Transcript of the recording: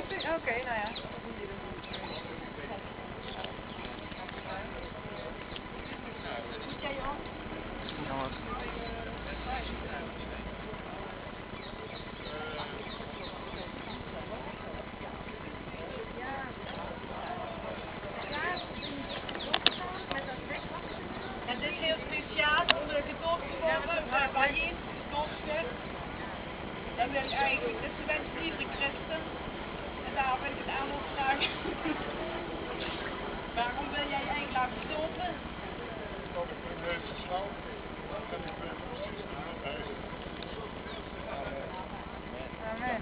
Oké, nou ja. Moet jij je hand? Jongens. Ja, dit is heel speciaal, gedoogd bij je gedoogd. Dat wil ik eigenlijk, dat is de wens van iedere christen. En daarom wil ik het aan ons vragen. Waarom wil jij je eigenlijk laten dopen? Omdat ik in deze snel en ik ben precies niet mee bezig. Amen.